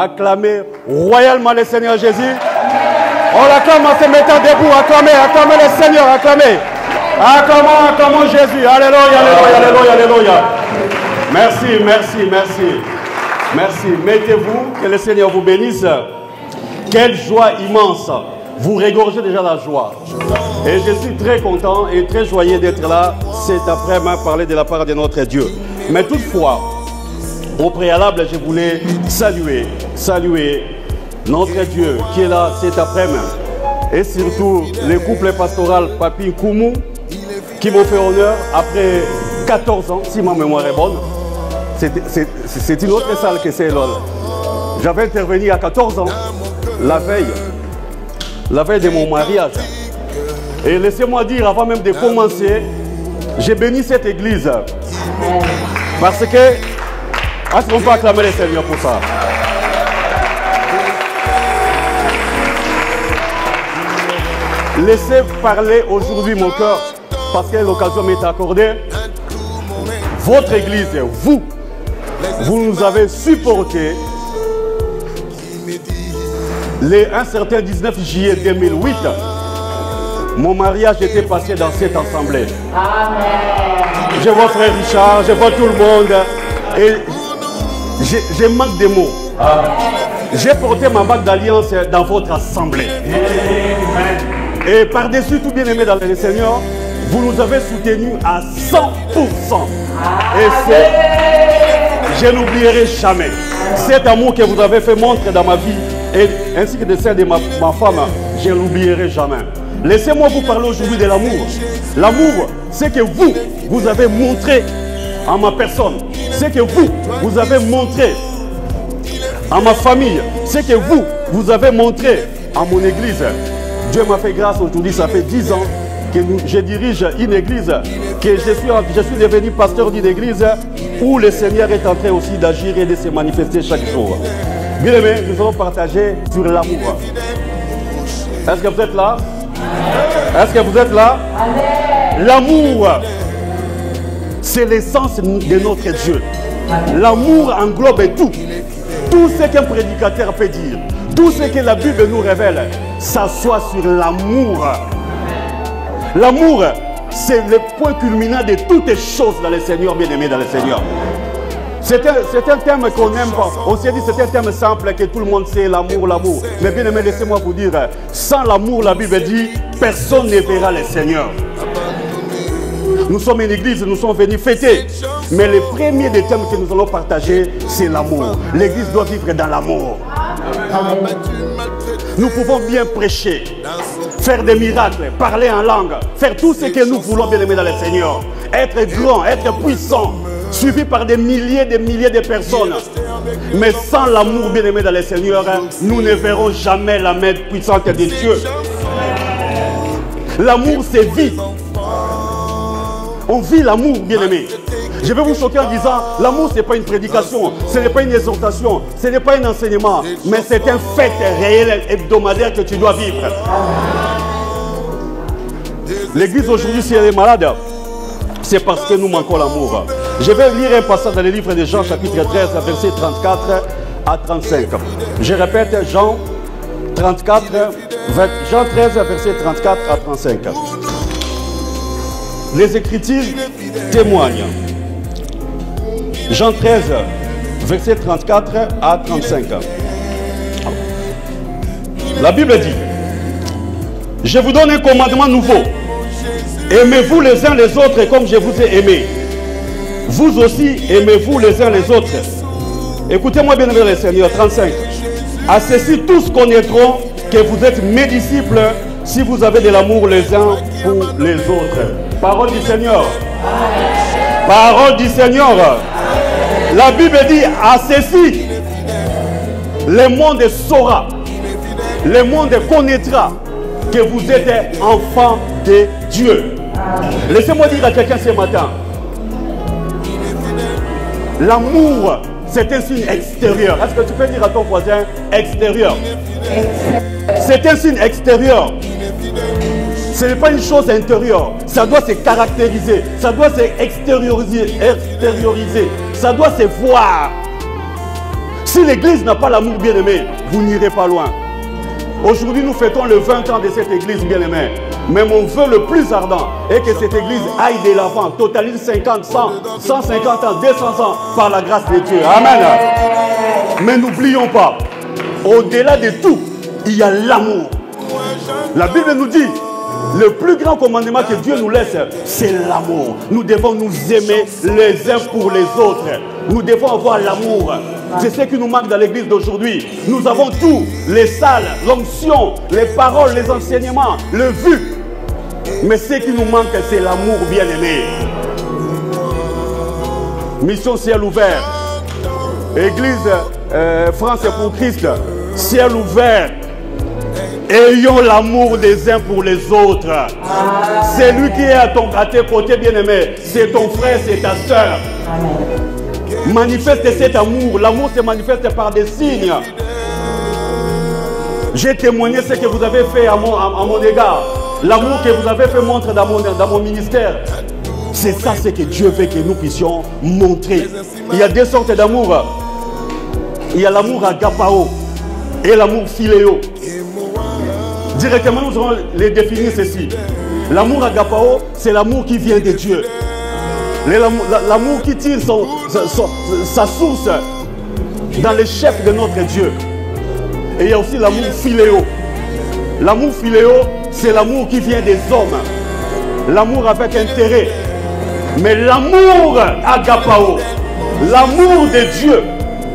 Acclamez royalement le Seigneur Jésus. On l'acclame en se mettant debout. Acclamez, acclamez le Seigneur, acclamez. Acclamons, acclamons Jésus. Alléluia, alléluia, alléluia, alléluia. Merci, merci, merci. Merci. Mettez-vous, que le Seigneur vous bénisse. Quelle joie immense. Vous régorgez déjà la joie. Et je suis très content et très joyeux d'être là cet après-midi à parler de la part de notre Dieu. Mais toutefois, au préalable, je voulais saluer notre Dieu qui est là cet après-midi. Et surtout, le couple pastoral Papi Koumou qui m'ont fait honneur après 14 ans, si ma mémoire est bonne. C'est une autre salle que c'est là. J'avais intervenu à 14 ans, la veille de mon mariage. Et laissez-moi dire, avant même de commencer, j'ai béni cette église. Parce que, est-ce qu'on peut acclamer le Seigneur pour ça? Laissez parler aujourd'hui mon cœur, parce que l'occasion m'est accordée. Votre église, vous nous avez supporté un certain 19 juillet 2008. Mon mariage était passé dans cette assemblée. Amen. Je vois frère Richard, je vois tout le monde. Et je manque des mots. J'ai porté ma bague d'alliance dans votre assemblée. Et par-dessus tout, bien aimé dans le Seigneur, vous nous avez soutenus à 100%. Et je n'oublierai jamais cet amour que vous avez fait montre dans ma vie, et ainsi que de celle de ma femme, je ne l'oublierai jamais. Laissez-moi vous parler aujourd'hui de l'amour. L'amour, c'est que vous avez montré à ma personne. C'est que vous avez montré à ma famille. C'est que vous avez montré à mon église. Dieu m'a fait grâce aujourd'hui, ça fait 10 ans que je dirige une église, que je suis devenu pasteur d'une église où le Seigneur est en train aussi d'agir et de se manifester chaque jour. Bien aimé, nous allons partager sur l'amour. Est-ce que vous êtes là? Est-ce que vous êtes là? L'amour, c'est l'essence de notre Dieu. L'amour englobe tout. Tout ce qu'un prédicateur peut dire, tout ce que la Bible nous révèle, s'assoit sur l'amour. L'amour, c'est le point culminant de toutes les choses dans le Seigneur, bien-aimé dans le Seigneur. C'est un terme qu'on n'aime pas. On s'est dit c'est un terme simple que tout le monde sait, l'amour, l'amour. Mais bien aimé, laissez-moi vous dire, sans l'amour, la Bible dit, personne ne verra le Seigneur. Nous sommes une église, nous sommes venus fêter. Mais le premier des thèmes que nous allons partager, c'est l'amour. L'église doit vivre dans l'amour. Nous pouvons bien prêcher, faire des miracles, parler en langue, faire tout ce que nous voulons, bien aimé dans le Seigneur. Être grand, être puissant, suivi par des milliers de personnes. Mais sans l'amour, bien aimé dans le Seigneur, nous ne verrons jamais la main puissante de Dieu. L'amour, c'est vie. On vit l'amour, bien aimé. Je vais vous choquer en disant, l'amour, ce n'est pas une prédication, ce n'est pas une exhortation, ce n'est pas un enseignement, mais c'est un fait réel hebdomadaire que tu dois vivre. L'église aujourd'hui, si elle est malade, c'est parce que nous manquons l'amour. Je vais lire un passage dans le livre de Jean, chapitre 13, versets 34 à 35. Je répète, Jean 13, versets 34 à 35. Les Écritures témoignent. Jean 13, versets 34 à 35. La Bible dit, « Je vous donne un commandement nouveau. Aimez-vous les uns les autres comme je vous ai aimé. Vous aussi, aimez-vous les uns les autres. » Écoutez-moi bien, le Seigneur. 35. « À ceci, tous connaîtront que vous êtes mes disciples si vous avez de l'amour les uns pour les autres. » Parole du Seigneur. Parole du Seigneur. La Bible dit, à ceci, le monde saura, le monde connaîtra que vous êtes enfants de Dieu. Laissez-moi dire à quelqu'un ce matin, l'amour, c'est un signe extérieur. Est-ce que tu peux dire à ton voisin, extérieur? C'est un signe extérieur. Ce n'est pas une chose intérieure. Ça doit se caractériser. Ça doit se extérioriser. Ça doit se voir. Si l'église n'a pas l'amour bien-aimé, vous n'irez pas loin. Aujourd'hui, nous fêtons le 20 ans de cette église bien-aimée. Mais mon vœu le plus ardent est que cette église aille de l'avant, totalise 50, 100, 150 ans, 200 ans par la grâce de Dieu. Amen. Mais n'oublions pas, au-delà de tout, il y a l'amour. La Bible nous dit, le plus grand commandement que Dieu nous laisse, c'est l'amour. Nous devons nous aimer les uns pour les autres. Nous devons avoir l'amour. C'est ce qui nous manque dans l'église d'aujourd'hui. Nous avons tout, les salles, l'onction, les paroles, les enseignements, le vu. Mais ce qui nous manque, c'est l'amour bien-aimé. Mission ciel ouvert. Église France pour Christ. Ciel ouvert. Ayons l'amour des uns pour les autres. C'est lui qui est à tes côtés, bien-aimé. C'est ton frère, c'est ta soeur. Manifeste cet amour. L'amour se manifeste par des signes. J'ai témoigné ce que vous avez fait à mon égard. L'amour que vous avez fait montre dans mon ministère. C'est ça ce que Dieu veut que nous puissions montrer. Il y a deux sortes d'amour. Il y a l'amour agapao et l'amour philéo. Directement, nous allons les définir ceci. L'amour agapao, c'est l'amour qui vient de Dieu. L'amour qui tire sa source dans le chef de notre Dieu. Et il y a aussi l'amour philéo. L'amour philéo, c'est l'amour qui vient des hommes. L'amour avec intérêt. Mais l'amour agapao, l'amour de Dieu,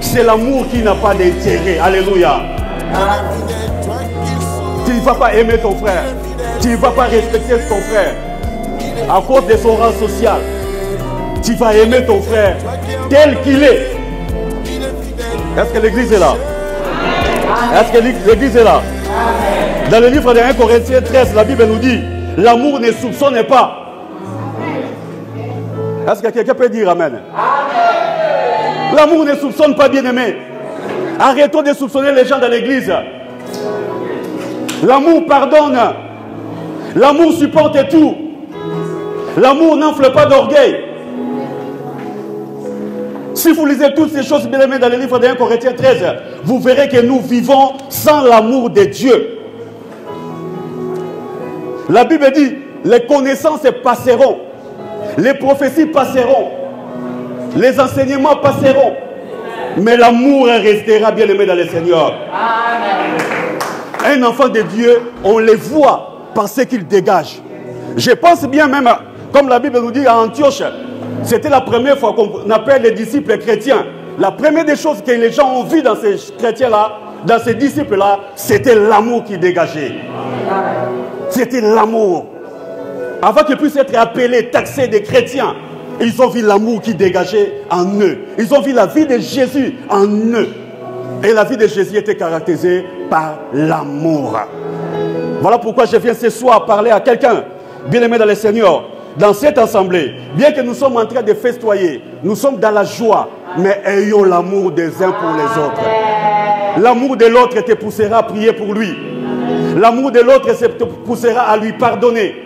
c'est l'amour qui n'a pas d'intérêt. Alléluia. Tu ne vas pas aimer ton frère. Tu ne vas pas respecter ton frère à cause de son rang social. Tu vas aimer ton frère tel qu'il est. Est-ce que l'église est là? Est-ce que l'église est là? Dans le livre de 1 Corinthiens 13, la Bible nous dit, l'amour ne soupçonne pas. Est-ce que quelqu'un peut dire amen? L'amour ne soupçonne pas, bien-aimé. Arrêtons de soupçonner les gens dans l'église. L'amour pardonne. L'amour supporte tout. L'amour n'enfle pas d'orgueil. Si vous lisez toutes ces choses, bien-aimés, dans le livre de 1 Corinthiens 13, vous verrez que nous vivons sans l'amour de Dieu. La Bible dit, les connaissances passeront, les prophéties passeront, les enseignements passeront, mais l'amour restera, bien-aimé, dans le Seigneur. Un enfant de Dieu, on les voit par ce qu'il dégage. Je pense bien même, comme la Bible nous dit à Antioche, c'était la première fois qu'on appelle les disciples chrétiens. La première des choses que les gens ont vu dans ces chrétiens-là, dans ces disciples-là, c'était l'amour qui dégageait. C'était l'amour. Avant qu'ils puissent être appelés, taxés des chrétiens, ils ont vu l'amour qui dégageait en eux. Ils ont vu la vie de Jésus en eux. Et la vie de Jésus était caractérisée par l'amour. Voilà pourquoi je viens ce soir parler à quelqu'un, bien-aimé dans le Seigneur, dans cette assemblée. Bien que nous sommes en train de festoyer, nous sommes dans la joie, mais ayons l'amour des uns pour les autres. L'amour de l'autre te poussera à prier pour lui. L'amour de l'autre te poussera à lui pardonner.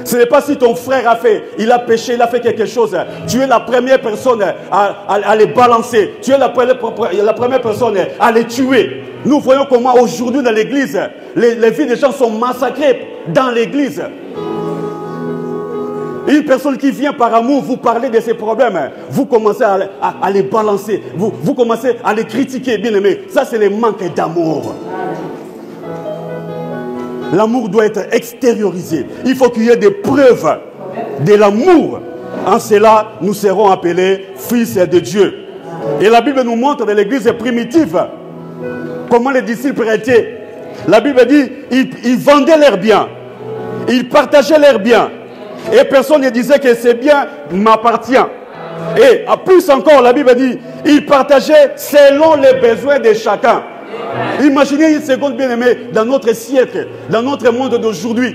Ce n'est pas si ton frère il a péché, il a fait quelque chose. Tu es la première personne à les balancer. Tu es la première personne à les tuer. Nous voyons comment aujourd'hui dans l'église, les vies des gens sont massacrées dans l'église. Une personne qui vient par amour vous parler de ses problèmes, vous commencez à les balancer, vous commencez à les critiquer, bien aimé. Ça, c'est le manque d'amour. L'amour doit être extériorisé. Il faut qu'il y ait des preuves de l'amour. En cela, nous serons appelés fils de Dieu. Et la Bible nous montre dans l'église primitive comment les disciples étaient. La Bible dit, ils vendaient leurs biens. Ils partageaient leurs biens. Et personne ne disait que ces biens m'appartiennent. Et à plus encore, la Bible dit, ils partageaient selon les besoins de chacun. Imaginez une seconde, bien aimé, dans notre siècle, dans notre monde d'aujourd'hui,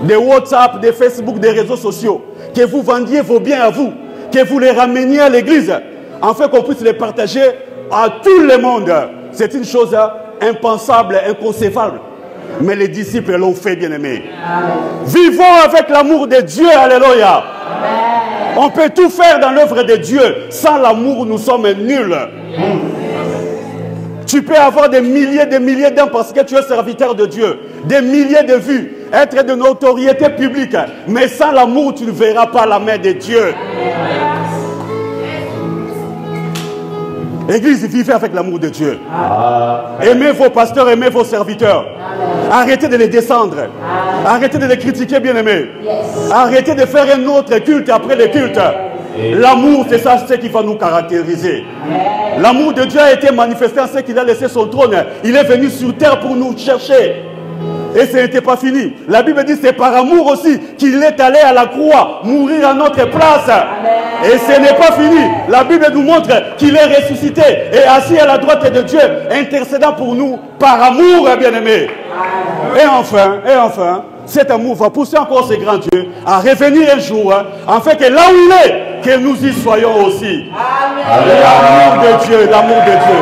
des WhatsApp, des Facebook, des réseaux sociaux, que vous vendiez vos biens à vous, que vous les rameniez à l'église, afin qu'on puisse les partager à tout le monde. C'est une chose impensable, inconcevable. Mais les disciples l'ont fait, bien aimé. Vivons avec l'amour de Dieu, alléluia. On peut tout faire dans l'œuvre de Dieu. Sans l'amour, nous sommes nuls. Tu peux avoir des milliers d'hommes parce que tu es serviteur de Dieu. Des milliers de vues, être de notoriété publique. Mais sans l'amour, tu ne verras pas la main de Dieu. Église, vivez avec l'amour de Dieu. Aimez vos pasteurs, aimez vos serviteurs. Arrêtez de les descendre. Arrêtez de les critiquer, bien-aimés. Arrêtez de faire un autre culte après le culte. L'amour, c'est ça, c'est ce qui va nous caractériser. L'amour de Dieu a été manifesté en ce qu'il a laissé son trône. Il est venu sur terre pour nous chercher. Et ce n'était pas fini. La Bible dit c'est par amour aussi qu'il est allé à la croix mourir à notre place. Et ce n'est pas fini. La Bible nous montre qu'il est ressuscité et assis à la droite de Dieu, intercédant pour nous par amour, bien-aimés. Et enfin, cet amour va pousser encore ce grand Dieu à revenir un jour, afin que là où il est, que nous y soyons aussi. L'amour de Dieu, l'amour de Dieu.